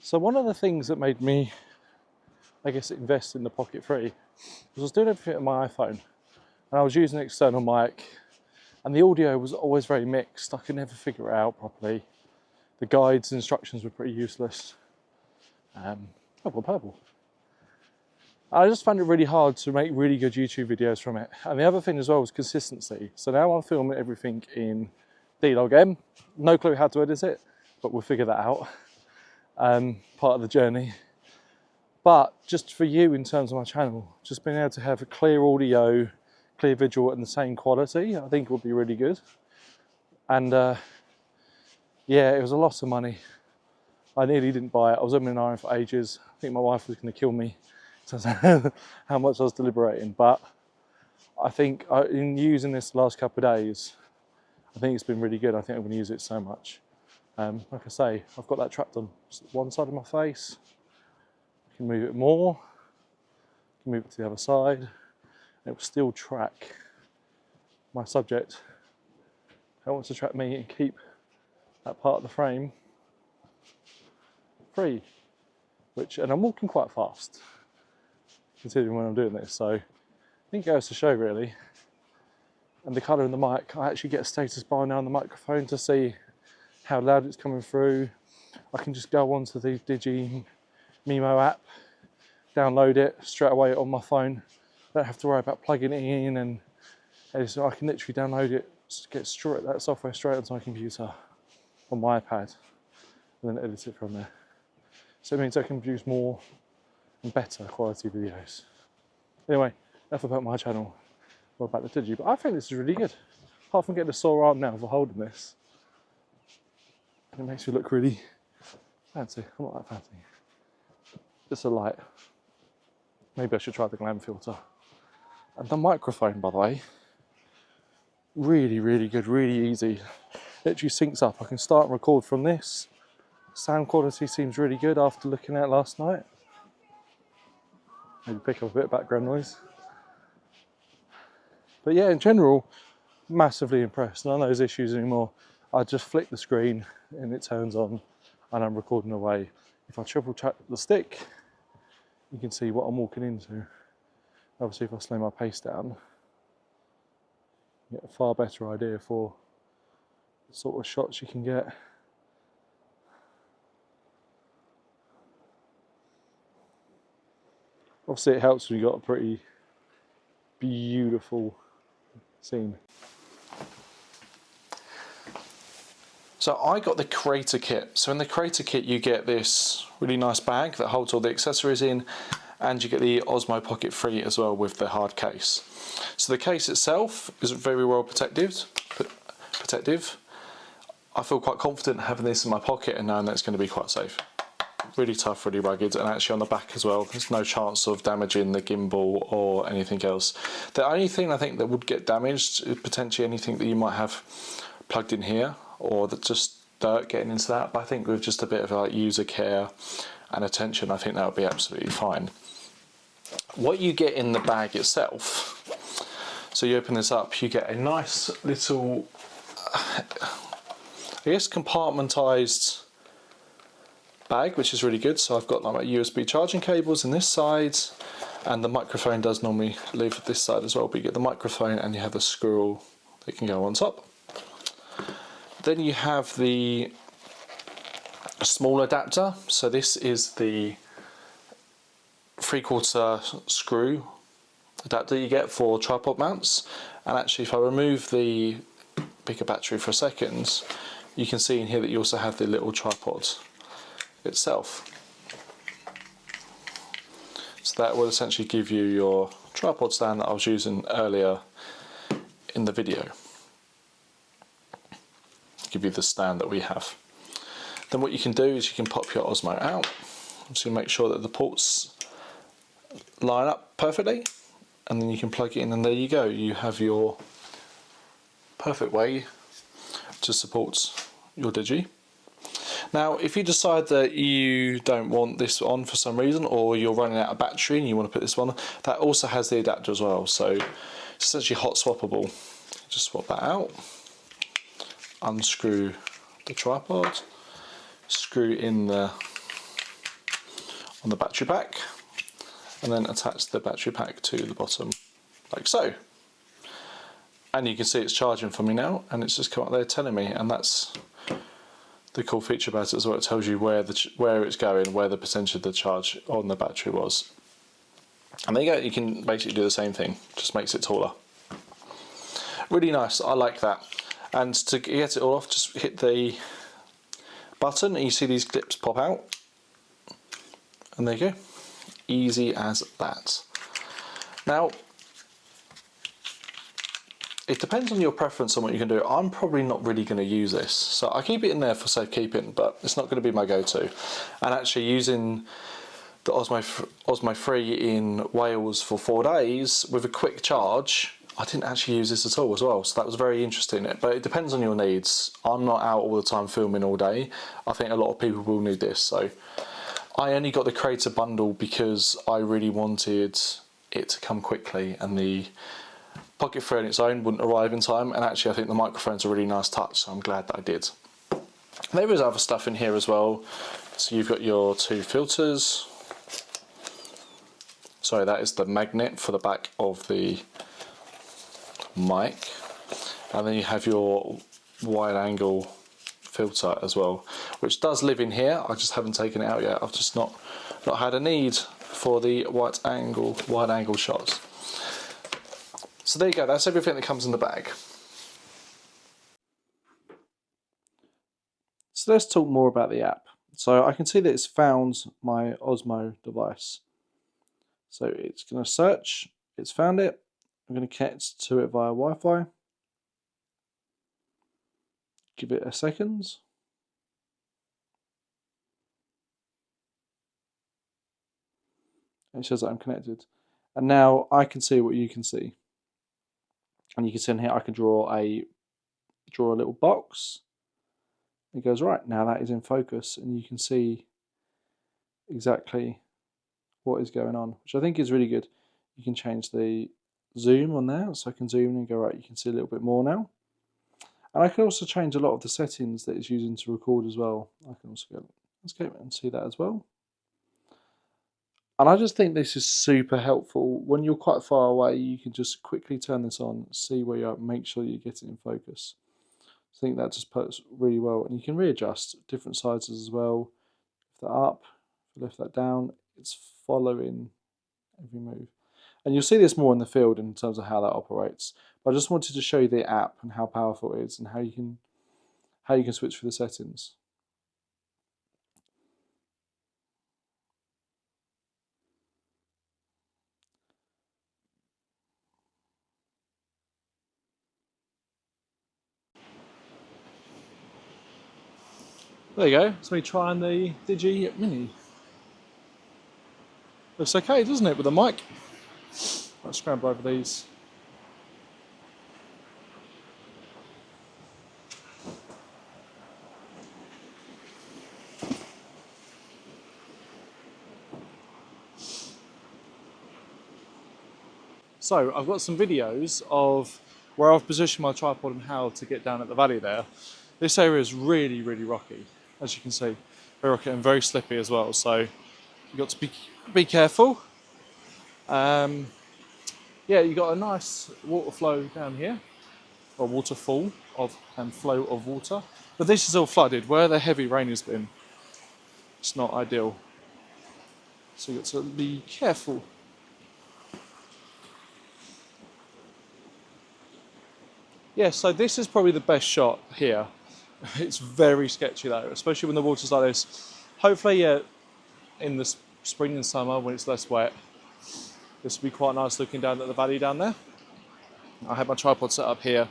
So one of the things that made me, I guess, invest in the Pocket 3 was I was doing everything on my iPhone and I was using an external mic and the audio was always very mixed. I could never figure it out properly. The guides and instructions were pretty useless. Oh, well, purple. I just found it really hard to make really good YouTube videos from it. And the other thing as well was consistency. So now I'm filming everything in D-Log-M. No clue how to edit it, but we'll figure that out. Part of the journey. But just for you in terms of my channel, just being able to have a clear audio, clear visual and the same quality, I think would be really good. And yeah, it was a lot of money. I nearly didn't buy it. I was umming and ahhing for ages. I think my wife was going to kill me in terms of how much I was deliberating. But I think in using this the last couple of days, I think it's been really good. I think I'm going to use it so much. Like I say, I've got that trapped on one side of my face. I can move it more. I can move it to the other side. And it will still track my subject. I want to track me and keep that part of the frame free. And I'm walking quite fast, considering when I'm doing this. So I think it goes to show really. And the colour in the mic, I actually get a status bar now on the microphone to see how loud it's coming through. I can just go onto the Dji Mimo app, download it straight away on my phone. I don't have to worry about plugging it in, and so I can literally download it, get that software straight onto my computer on my iPad, and then edit it from there. So it means I can produce more and better quality videos. Anyway, enough about my channel, more about the Dji, but I think this is really good. Apart from getting a sore arm now for holding this. It makes me look really fancy. I'm not that fancy. Just a light. Maybe I should try the glam filter. And the microphone, by the way, really, really good, really easy. Literally syncs up. I can start and record from this. Sound quality seems really good after looking at it last night. Maybe pick up a bit of background noise. But yeah, in general, massively impressed. None of those issues anymore. I just flick the screen and it turns on and I'm recording away. If I triple tap the stick, you can see what I'm walking into. Obviously if I slow my pace down, you get a far better idea for the sort of shots you can get. Obviously it helps when you've got a pretty beautiful scene. So I got the creator kit. So in the creator kit you get this really nice bag that holds all the accessories in, and you get the Osmo Pocket 3 as well with the hard case. So the case itself is very well protective. I feel quite confident having this in my pocket and knowing that it's going to be quite safe. Really tough, really rugged, and actually on the back as well, there's no chance of damaging the gimbal or anything else. The only thing I think that would get damaged is potentially anything that you might have plugged in here, or that just dirt getting into that. But I think with just a bit of like user care and attention, I think that would be absolutely fine. What you get in the bag itself, so you open this up, you get a nice little, I guess, compartmentalized bag, which is really good. So I've got like my USB charging cables in this side, and the microphone does normally live this side as well, but you get the microphone and you have the screw that can go on top. Then you have the small adapter. So this is the 3/4 screw adapter you get for tripod mounts. And actually if I remove the bigger battery for a second, you can see in here that you also have the little tripod itself. So that will essentially give you your tripod stand that I was using earlier in the video. Give you the stand that we have. Then what you can do is you can pop your Osmo out, so you make sure that the ports line up perfectly, and then you can plug it in, and there you go. You have your perfect way to support your Dji. Now if you decide that you don't want this on for some reason, or you're running out of battery and you want to put this one on, that also has the adapter as well, so it's essentially hot swappable. Just swap that out, unscrew the tripod, screw in the on the battery pack, and then attach the battery pack to the bottom, like so. And you can see it's charging for me now, and it's just come up there telling me, and that's the cool feature about it as well. It tells you where it's going, where the percentage of the charge on the battery was. And there you go, you can basically do the same thing, just makes it taller. Really nice, I like that. And to get it all off, just hit the button and you see these clips pop out. And there you go, easy as that. Now, it depends on your preference on what you can do. I'm probably not really going to use this, so I keep it in there for safekeeping, but it's not going to be my go-to. And actually using the Osmo 3 in Wales for 4 days with a quick charge, I didn't actually use this at all as well, so that was very interesting. But it depends on your needs. I'm not out all the time filming all day. I think a lot of people will need this, so I only got the creator bundle because I really wanted it to come quickly, and the Pocket 3 on its own wouldn't arrive in time, and actually I think the microphone's a really nice touch, so I'm glad that I did. There is other stuff in here as well. So you've got your 2 filters. Sorry, that is the magnet for the back of the mic. And then you have your wide angle filter as well, which does live in here. I just haven't taken it out yet. I've just not had a need for the wide angle shots. So there you go, that's everything that comes in the bag. So let's talk more about the app. So I can see that it's found my Osmo device. So it's going to search, it's found it, I'm going to connect to it via Wi-Fi. Give it a second. It says that I'm connected. And now I can see what you can see. And you can see in here I can draw a little box. It goes, right, now that is in focus, and you can see exactly what is going on, which I think is really good. You can change the zoom on there, so I can zoom in and go, right, you can see a little bit more now. And I can also change a lot of the settings that it's using to record as well. I can also go landscape and see that as well. And I just think this is super helpful. When you're quite far away, you can just quickly turn this on, see where you are, make sure you get it in focus. I think that just puts really well. And you can readjust different sizes as well. Lift that up, lift that down, it's following every move. And you'll see this more in the field in terms of how that operates. But I just wanted to show you the app and how powerful it is and how you can switch through the settings. There you go, it's me trying the Dji Mini. Looks okay, doesn't it, with the mic? Let's scramble over these. So I've got some videos of where I've positioned my tripod and how to get down at the valley there. This area is really, really rocky, as you can see. Very rocky and very slippy as well, so you've got to be careful. Yeah, you've got a nice water flow down here, or waterfall and flow of water. But this is all flooded. Where the heavy rain has been, it's not ideal. So you've got to be careful. Yeah, so this is probably the best shot here. It's very sketchy though, especially when the water's like this. Hopefully, yeah, in the spring and summer when it's less wet, this will be quite nice looking down at the valley down there. I had my tripod set up here,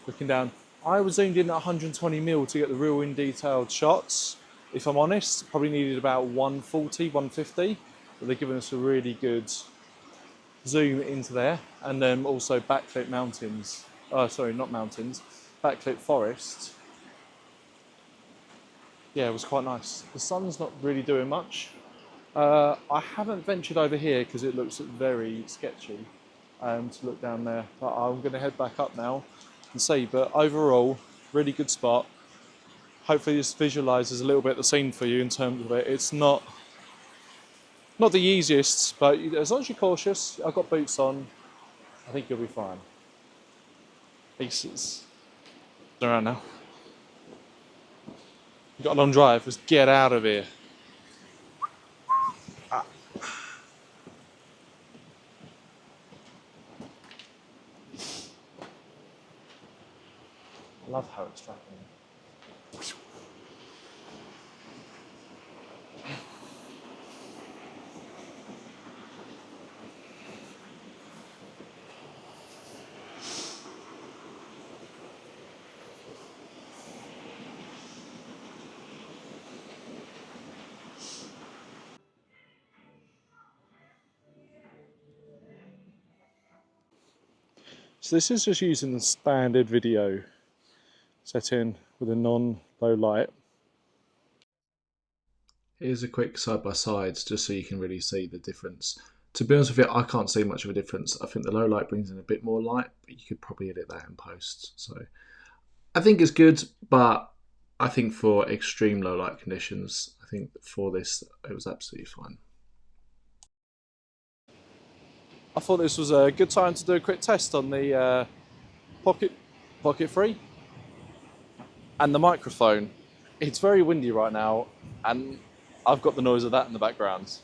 looking down. I was zoomed in at 120mm to get the real in detailed shots. If I'm honest, probably needed about 140, 150, but they're giving us a really good zoom into there. And then also backlit mountains. Sorry, not mountains, backlit forest. Yeah, it was quite nice. The sun's not really doing much. I haven't ventured over here because it looks very sketchy to look down there. But I'm going to head back up now and see. But overall, really good spot. Hopefully this visualises a little bit the scene for you in terms of it. It's not Not the easiest, but as long as you're cautious, I've got boots on, I think you'll be fine. Pieces. Around now. You've got a long drive, just get out of here. I love how it's tracking. So this is just using the standard video setting with a non-low light. Here's a quick side-by-side just so you can really see the difference. To be honest with you, I can't see much of a difference. I think the low light brings in a bit more light, but you could probably edit that in post. So I think it's good, but I think for extreme low light conditions, I think for this, it was absolutely fine. I thought this was a good time to do a quick test on the Pocket 3 and the microphone. It's very windy right now, and I've got the noise of that in the background.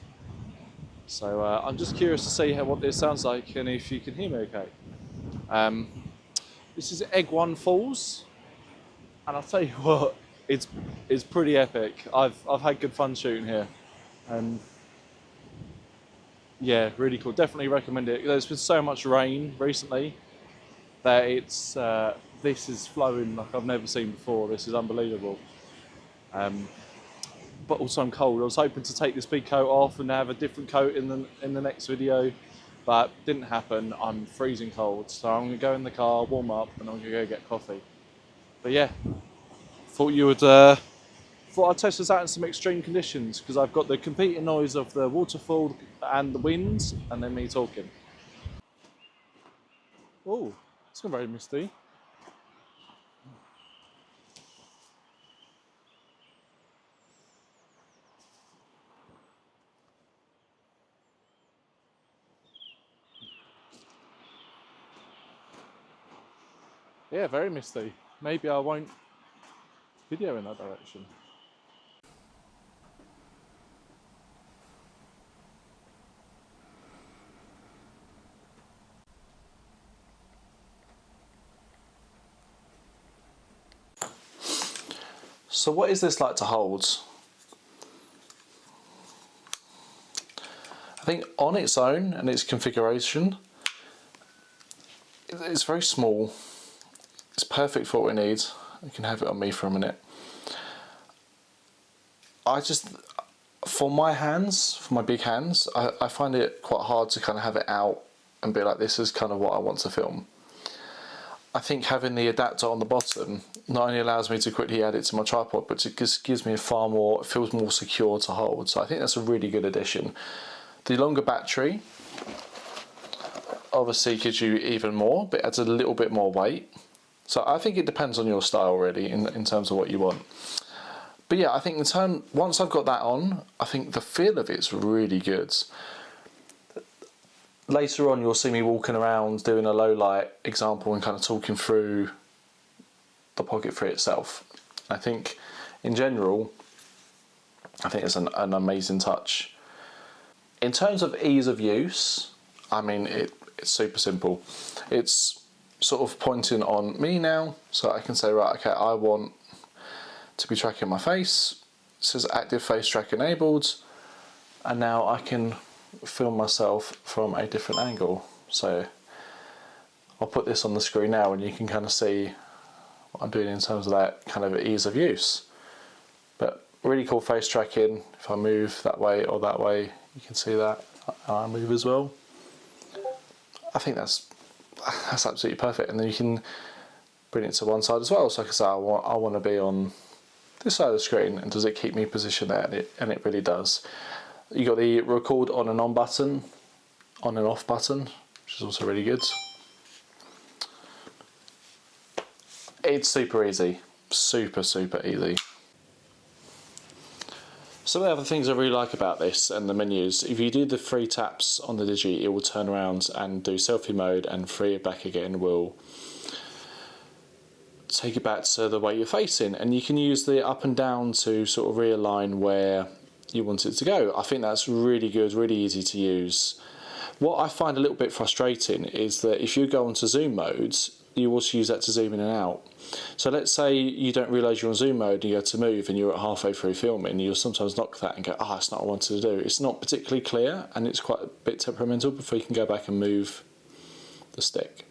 So I'm just curious to see what this sounds like and if you can hear me okay. This is Egg 1 Falls, and I'll tell you what, it's pretty epic. I've had good fun shooting here, and yeah, really cool. Definitely recommend it. There's been so much rain recently that it's this is flowing like I've never seen before. This is unbelievable. But also I'm cold. I was hoping to take this big coat off and have a different coat in the next video, but didn't happen. I'm freezing cold, so I'm gonna go in the car, warm up, and I'm gonna go get coffee. But yeah, thought I'd test this out in some extreme conditions because I've got the competing noise of the waterfall and the winds, and then me talking. Oh, it's not very misty. Yeah, very misty. Maybe I won't video in that direction. So what is this like to hold? I think on its own and its configuration, it's very small. It's perfect for what we need. You can have it on me for a minute. For my hands, for my big hands, I find it quite hard to kind of have it out and be like, this is kind of what I want to film. I think having the adapter on the bottom not only allows me to quickly add it to my tripod, but it just gives me it feels more secure to hold. So I think that's a really good addition. The longer battery obviously gives you even more, but adds a little bit more weight. So I think it depends on your style really in terms of what you want. But yeah, I think once I've got that on, I think the feel of it's really good. Later on you'll see me walking around doing a low light example and kind of talking through the Pocket 3 itself. I think in general, I think it's an amazing touch. In terms of ease of use, I mean it's super simple. It's sort of pointing on me now, so I can say, right, okay, I want to be tracking my face. It says active face track enabled, and now I can film myself from a different angle. So I'll put this on the screen now and you can kind of see what I'm doing in terms of that kind of ease of use. But really cool face tracking. If I move that way or that way, you can see that, and I move as well. I think that's absolutely perfect, and then you can bring it to one side as well. So like I say, I want to be on this side of the screen, and does it keep me positioned there? And it really does. You got the record on and on button, on and off button, which is also really good. It's super easy, super easy. Some of the other things I really like about this and the menus, if you do the 3 taps on the Dji, it will turn around and do selfie mode, and 3 it back again will take it back to the way you're facing, and you can use the up and down to sort of realign where you want it to go. I think that's really good, really easy to use. What I find a little bit frustrating is that if you go onto zoom modes, you also use that to zoom in and out. So let's say you don't realise you're on zoom mode and you go to move and you're at halfway through filming, you'll sometimes knock that and go, oh, that's not what I wanted to do. It's not particularly clear and it's quite a bit temperamental before you can go back and move the stick.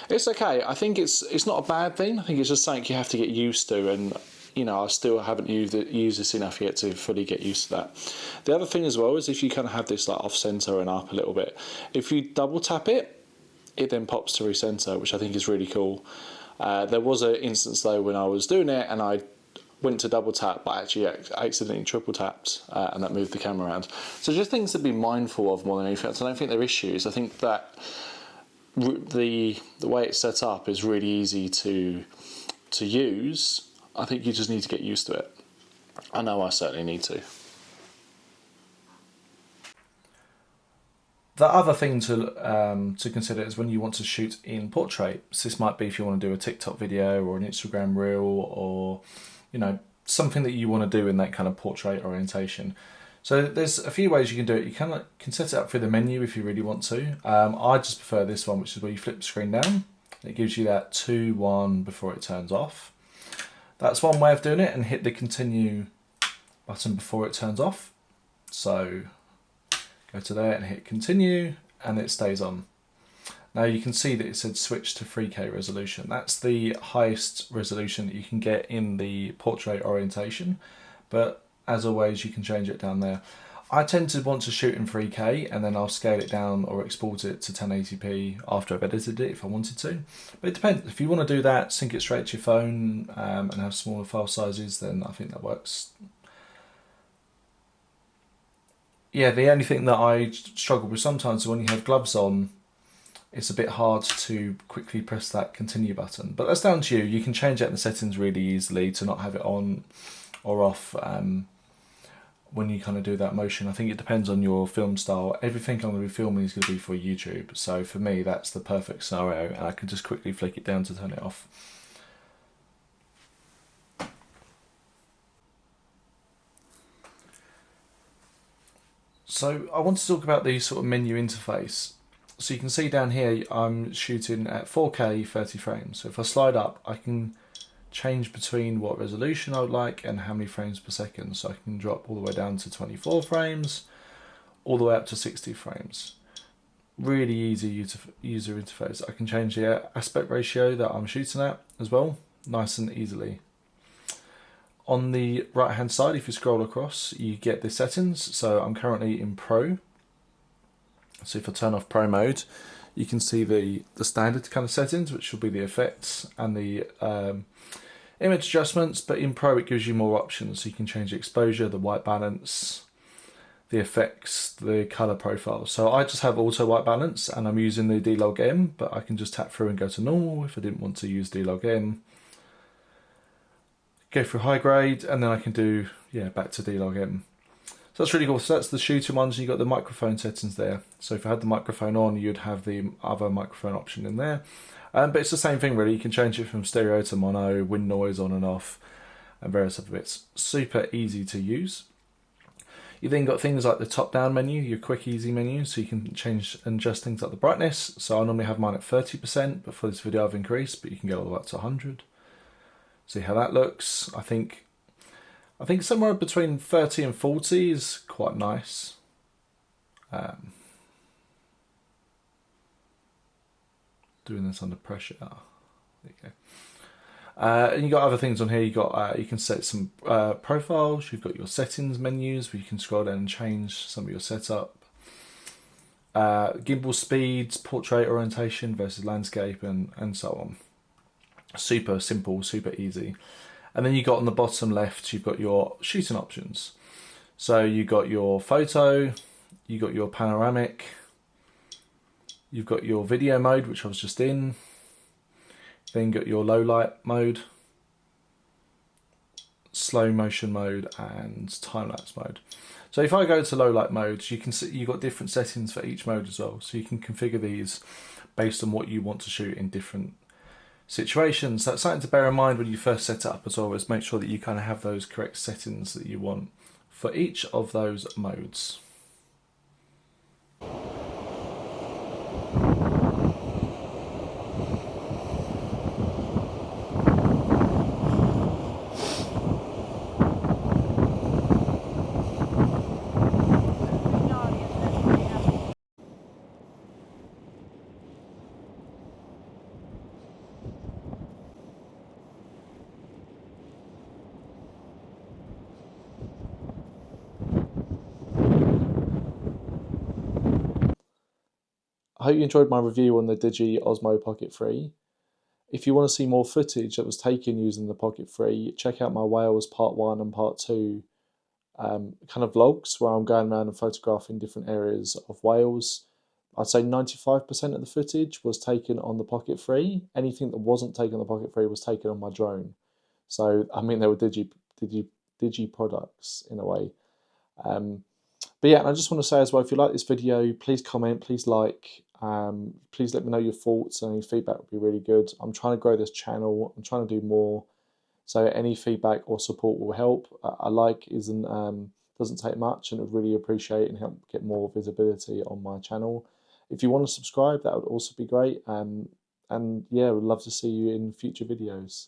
It's okay. I think it's not a bad thing. I think it's just something you have to get used to, and you know, I still haven't used this enough yet to fully get used to that. The other thing as well is if you kind of have this like off center and up a little bit, if you double tap it, it then pops to recenter, which I think is really cool. There was an instance though when I was doing it and I went to double tap, but actually accidentally triple tapped, and that moved the camera around. So just things to be mindful of more than anything else. I don't think they're issues. I think that the way it's set up is really easy to use. I think you just need to get used to it. I know I certainly need to. The other thing to consider is when you want to shoot in portrait. So this might be if you want to do a TikTok video or an Instagram reel, or you know, something that you want to do in that kind of portrait orientation. So there's a few ways you can do it. You can set it up through the menu if you really want to. I just prefer this one, which is where you flip the screen down. It gives you that 2-1 before it turns off. That's one way of doing it, and hit the continue button before it turns off. So go to there and hit continue and it stays on. Now you can see that it said switch to 3K resolution. That's the highest resolution that you can get in the portrait orientation, but as always you can change it down there. I tend to want to shoot in 3K and then I'll scale it down or export it to 1080p after I've edited it if I wanted to. But it depends. If you want to do that, sync it straight to your phone and have smaller file sizes, then I think that works. Yeah, the only thing that I struggle with sometimes is when you have gloves on, it's a bit hard to quickly press that continue button. But that's down to you. You can change that in the settings really easily to not have it on or off when you kind of do that motion. I think it depends on your film style. Everything I'm going to be filming is going to be for YouTube. So for me, that's the perfect scenario, and I can just quickly flick it down to turn it off. So I want to talk about the sort of menu interface. So you can see down here, I'm shooting at 4K 30 frames. So if I slide up, I can change between what resolution I would like and how many frames per second. So I can drop all the way down to 24 frames, all the way up to 60 frames. Really easy user interface. I can change the aspect ratio that I'm shooting at as well, nice and easily. On the right hand side, if you scroll across, you get the settings. So I'm currently in Pro. So if I turn off Pro mode, you can see the standard kind of settings, which will be the effects and the image adjustments. But in Pro, it gives you more options. So you can change the exposure, the white balance, the effects, the color profile. So I just have auto white balance and I'm using the D-Log M, but I can just tap through and go to normal if I didn't want to use D-Log M. Go through high grade, and then I can do, back to D-Log M. So that's really cool. So that's the shooting ones. You've got the microphone settings there. So if I had the microphone on, you'd have the other microphone option in there. But it's the same thing really. You can change it from stereo to mono, wind noise on and off, and various other bits. Super easy to use. You then got things like the top-down menu, your quick easy menu, so you can change and adjust things like the brightness. So I normally have mine at 30%, but for this video I've increased, but you can get all the way up to 100. See how that looks. I think somewhere between 30 and 40 is quite nice. Doing this under pressure. There you go. And you got other things on here. You got you can set some profiles. You've got your settings menus where you can scroll down and change some of your setup. Gimbal speeds, portrait orientation versus landscape, and so on. Super simple, super easy. And then you got on the bottom left, you've got your shooting options. So you got your photo, you got your panoramic, you've got your video mode, which I was just in. Then got your low light mode. slow motion mode and time lapse mode. So if I go to low light mode, you can see you've got different settings for each mode as well. So you can configure these based on what you want to shoot in different situations. That's something to bear in mind when you first set it up as well, is make sure that you kind of have those correct settings that you want for each of those modes. I hope you enjoyed my review on the Dji Osmo Pocket 3. If you want to see more footage that was taken using the Pocket 3, check out my Wales Part 1 and Part 2 kind of vlogs where I'm going around and photographing different areas of Wales. I'd say 95% of the footage was taken on the Pocket 3. Anything that wasn't taken on the Pocket 3 was taken on my drone. So, I mean, they were Dji products in a way. But yeah, and I just want to say as well, if you like this video, please comment, please like, please let me know your thoughts, and any feedback would be really good. I'm trying to grow this channel, I'm trying to do more, so any feedback or support will help. A like doesn't take much, and I would really appreciate and help get more visibility on my channel. If you want to subscribe, that would also be great, and yeah, I would love to see you in future videos.